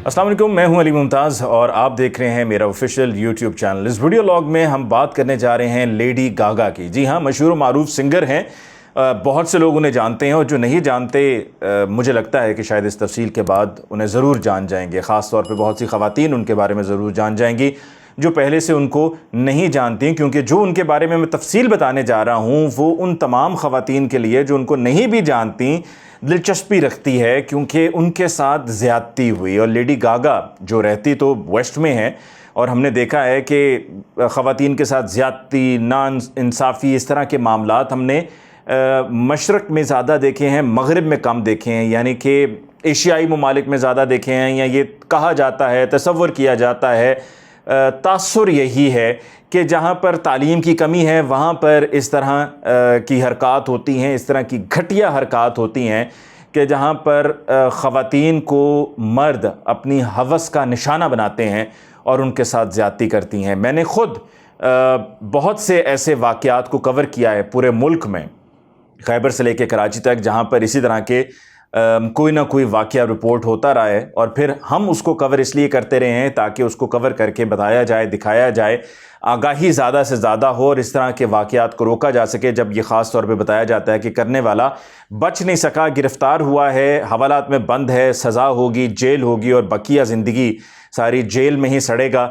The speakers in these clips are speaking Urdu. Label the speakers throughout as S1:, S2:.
S1: السلام علیکم، میں ہوں علی ممتاز اور آپ دیکھ رہے ہیں میرا آفیشیل یوٹیوب چینل۔ اس ویڈیو لاگ میں ہم بات کرنے جا رہے ہیں لیڈی گاگا کی۔ جی ہاں، مشہور و معروف سنگر ہیں، بہت سے لوگ انہیں جانتے ہیں، اور جو نہیں جانتے مجھے لگتا ہے کہ شاید اس تفصیل کے بعد انہیں ضرور جان جائیں گے۔ خاص طور پہ بہت سی خواتین ان کے بارے میں ضرور جان جائیں گی جو پہلے سے ان کو نہیں جانتی، کیونکہ جو ان کے بارے میں تفصیل بتانے جا رہا ہوں وہ ان تمام خواتین کے لیے جو ان کو نہیں بھی جانتی دلچسپی رکھتی ہے، کیونکہ ان کے ساتھ زیادتی ہوئی۔ اور لیڈی گاگا جو رہتی تو ویسٹ میں ہے، اور ہم نے دیکھا ہے کہ خواتین کے ساتھ زیادتی، نا انصافی، اس طرح کے معاملات ہم نے مشرق میں زیادہ دیکھے ہیں، مغرب میں کم دیکھے ہیں، یعنی کہ ایشیائی ممالک میں زیادہ دیکھے ہیں، یا یہ کہا جاتا ہے، تصور کیا جاتا ہے، تاثر یہی ہے کہ جہاں پر تعلیم کی کمی ہے وہاں پر اس طرح کی حرکات ہوتی ہیں، اس طرح کی گھٹیا حرکات ہوتی ہیں کہ جہاں پر خواتین کو مرد اپنی ہوس کا نشانہ بناتے ہیں اور ان کے ساتھ زیادتی کرتی ہیں۔ میں نے خود بہت سے ایسے واقعات کو کور کیا ہے پورے ملک میں، خیبر سے لے کے کراچی تک، جہاں پر اسی طرح کے کوئی نہ کوئی واقعہ رپورٹ ہوتا رہا ہے، اور پھر ہم اس کو کور اس لیے کرتے رہے ہیں تاکہ اس کو کور کر کے بتایا جائے، دکھایا جائے، آگاہی زیادہ سے زیادہ ہو، اور اس طرح کے واقعات کو روکا جا سکے۔ جب یہ خاص طور پہ بتایا جاتا ہے کہ کرنے والا بچ نہیں سکا، گرفتار ہوا ہے، حوالات میں بند ہے، سزا ہوگی، جیل ہوگی، اور بقیہ زندگی ساری جیل میں ہی سڑے گا،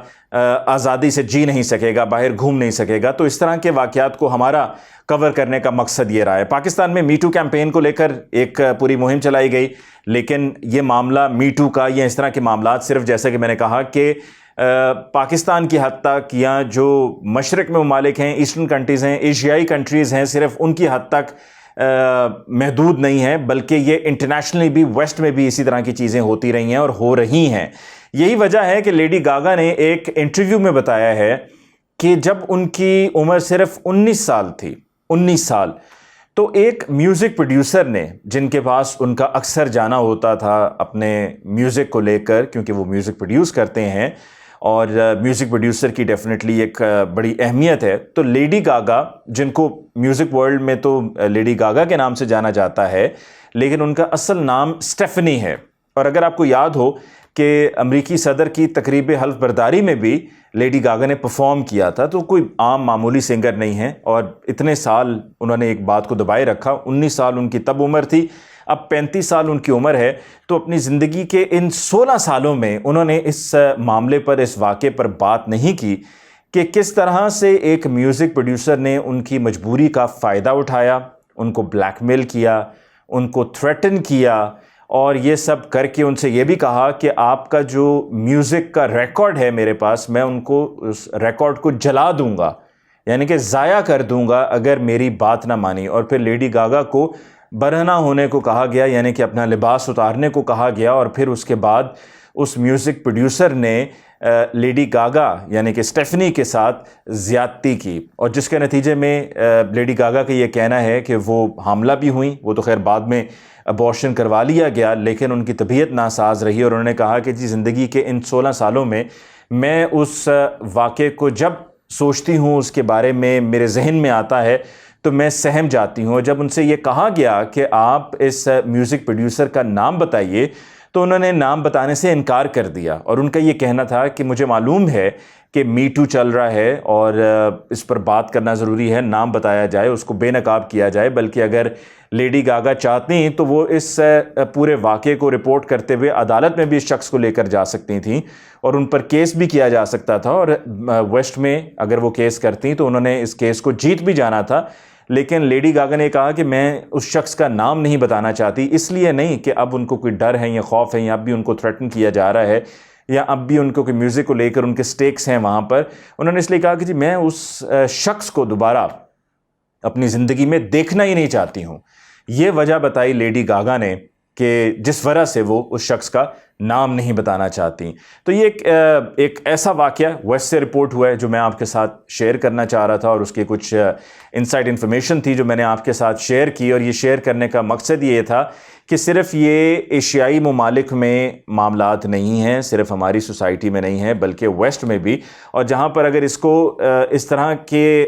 S1: آزادی سے جی نہیں سکے گا، باہر گھوم نہیں سکے گا، تو اس طرح کے واقعات کو ہمارا کور کرنے کا مقصد یہ رہا ہے۔ پاکستان میں میٹو کیمپین کو لے کر ایک پوری مہم چلائی گئی، لیکن یہ معاملہ میٹو کا یا اس طرح کے معاملات صرف، جیسا کہ میں نے کہا کہ پاکستان کی حد تک، یا جو مشرق میں ممالک ہیں، ایسٹرن کنٹریز ہیں، ایشیائی کنٹریز ہیں، صرف ان کی حد تک محدود نہیں ہے، بلکہ یہ انٹرنیشنلی بھی، ویسٹ میں بھی اسی طرح کی چیزیں ہوتی رہی ہیں اور ہو رہی ہیں۔ یہی وجہ ہے کہ لیڈی گاگا نے ایک انٹرویو میں بتایا ہے کہ جب ان کی عمر صرف 19 سال تھی، 19 سال، تو ایک میوزک پروڈیوسر نے، جن کے پاس ان کا اکثر جانا ہوتا تھا اپنے میوزک کو لے کر، کیونکہ وہ میوزک پروڈیوس کرتے ہیں، اور میوزک پروڈیوسر کی ڈیفینیٹلی ایک بڑی اہمیت ہے، تو لیڈی گاگا، جن کو میوزک ورلڈ میں تو لیڈی گاگا کے نام سے جانا جاتا ہے، لیکن ان کا اصل نام اسٹیفنی ہے۔ اور اگر آپ کو یاد ہو کہ امریکی صدر کی تقریب حلف برداری میں بھی لیڈی گاگا نے پرفارم کیا تھا، تو کوئی عام معمولی سنگر نہیں ہے، اور اتنے سال انہوں نے ایک بات کو دبائے رکھا۔ 19 سال ان کی تب عمر تھی، اب 35 سال ان کی عمر ہے، تو اپنی زندگی کے ان 16 سالوں میں انہوں نے اس معاملے پر، اس واقعے پر بات نہیں کی کہ کس طرح سے ایک میوزک پروڈیوسر نے ان کی مجبوری کا فائدہ اٹھایا، ان کو بلیک میل کیا، ان کو تھریٹن کیا، اور یہ سب کر کے ان سے یہ بھی کہا کہ آپ کا جو میوزک کا ریکارڈ ہے میرے پاس، میں ان کو اس ریکارڈ کو جلا دوں گا، یعنی کہ ضائع کر دوں گا اگر میری بات نہ مانی۔ اور پھر لیڈی گاگا کو برہنہ ہونے کو کہا گیا، یعنی کہ اپنا لباس اتارنے کو کہا گیا، اور پھر اس کے بعد اس میوزک پروڈیوسر نے لیڈی گاگا یعنی کہ اسٹیفنی کے ساتھ زیادتی کی، اور جس کے نتیجے میں لیڈی گاگا کا یہ کہنا ہے کہ وہ حاملہ بھی ہوئیں۔ وہ تو خیر بعد میں ابورشن کروا لیا گیا، لیکن ان کی طبیعت ناساز رہی، اور انہوں نے کہا کہ جی زندگی کے ان 16 سالوں میں میں اس واقعے کو جب سوچتی ہوں، اس کے بارے میں میرے ذہن میں آتا ہے تو میں سہم جاتی ہوں۔ جب ان سے یہ کہا گیا کہ آپ اس میوزک پروڈیوسر کا نام بتائیے، تو انہوں نے نام بتانے سے انکار کر دیا، اور ان کا یہ کہنا تھا کہ مجھے معلوم ہے کہ میٹو چل رہا ہے اور اس پر بات کرنا ضروری ہے، نام بتایا جائے، اس کو بے نقاب کیا جائے، بلکہ اگر لیڈی گاگا چاہتی تو وہ اس پورے واقعے کو رپورٹ کرتے ہوئے عدالت میں بھی اس شخص کو لے کر جا سکتی تھیں، اور ان پر کیس بھی کیا جا سکتا تھا، اور ویسٹ میں اگر وہ کیس کرتی تو انہوں نے اس کیس کو جیت بھی جانا تھا۔ لیکن لیڈی گاگا نے کہا کہ میں اس شخص کا نام نہیں بتانا چاہتی، اس لیے نہیں کہ اب ان کو کوئی ڈر ہے یا خوف ہے، یا اب بھی ان کو تھریٹن کیا جا رہا ہے، یا اب بھی ان کو کوئی میوزک کو لے کر ان کے سٹیکس ہیں وہاں پر۔ انہوں نے اس لیے کہا کہ جی میں اس شخص کو دوبارہ اپنی زندگی میں دیکھنا ہی نہیں چاہتی ہوں۔ یہ وجہ بتائی لیڈی گاگا نے کہ جس وجہ سے وہ اس شخص کا نام نہیں بتانا چاہتی۔ تو یہ ایک ایسا واقعہ ویسٹ سے رپورٹ ہوا ہے جو میں آپ کے ساتھ شیئر کرنا چاہ رہا تھا، اور اس کی کچھ انسائڈ انفارمیشن تھی جو میں نے آپ کے ساتھ شیئر کی، اور یہ شیئر کرنے کا مقصد یہ تھا کہ صرف یہ ایشیائی ممالک میں معاملات نہیں ہیں، صرف ہماری سوسائٹی میں نہیں ہیں، بلکہ ویسٹ میں بھی، اور جہاں پر اگر اس کو اس طرح کے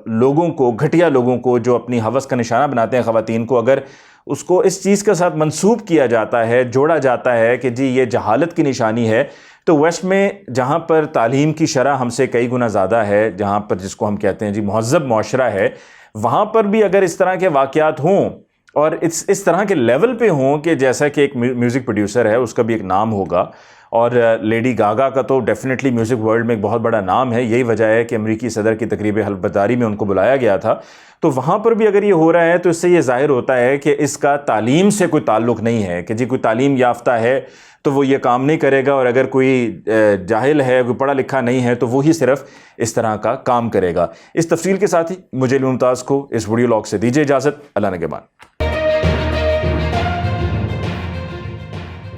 S1: لوگوں کو، گھٹیا لوگوں کو جو اپنی ہوس کا نشانہ بناتے ہیں خواتین کو، اگر اس کو اس چیز کے ساتھ منسوب کیا جاتا ہے، جوڑا جاتا ہے کہ جی یہ جہالت کی نشانی ہے۔ تو ویسٹ میں جہاں پر تعلیم کی شرح ہم سے کئی گنا زیادہ ہے، جہاں پر جس کو ہم کہتے ہیں جی مہذب معاشرہ ہے، وہاں پر بھی اگر اس طرح کے واقعات ہوں اور اس طرح کے لیول پہ ہوں کہ جیسا کہ ایک میوزک پروڈیوسر ہے اس کا بھی ایک نام ہوگا، اور لیڈی گاگا کا تو ڈیفینیٹلی میوزک ورلڈ میں ایک بہت بڑا نام ہے، یہی وجہ ہے کہ امریکی صدر کی تقریب حلف برداری میں ان کو بلایا گیا تھا۔ تو وہاں پر بھی اگر یہ ہو رہا ہے تو اس سے یہ ظاہر ہوتا ہے کہ اس کا تعلیم سے کوئی تعلق نہیں ہے، کہ جی کوئی تعلیم یافتہ ہے تو وہ یہ کام نہیں کرے گا، اور اگر کوئی جاہل ہے، کوئی پڑھا لکھا نہیں ہے تو وہی صرف اس طرح کا کام کرے گا۔ اس تفصیل کے ساتھ ہی مجھے ممتاز کو اس ویڈیو لاگ سے دیجیے اجازت۔ اللہ نگہبان۔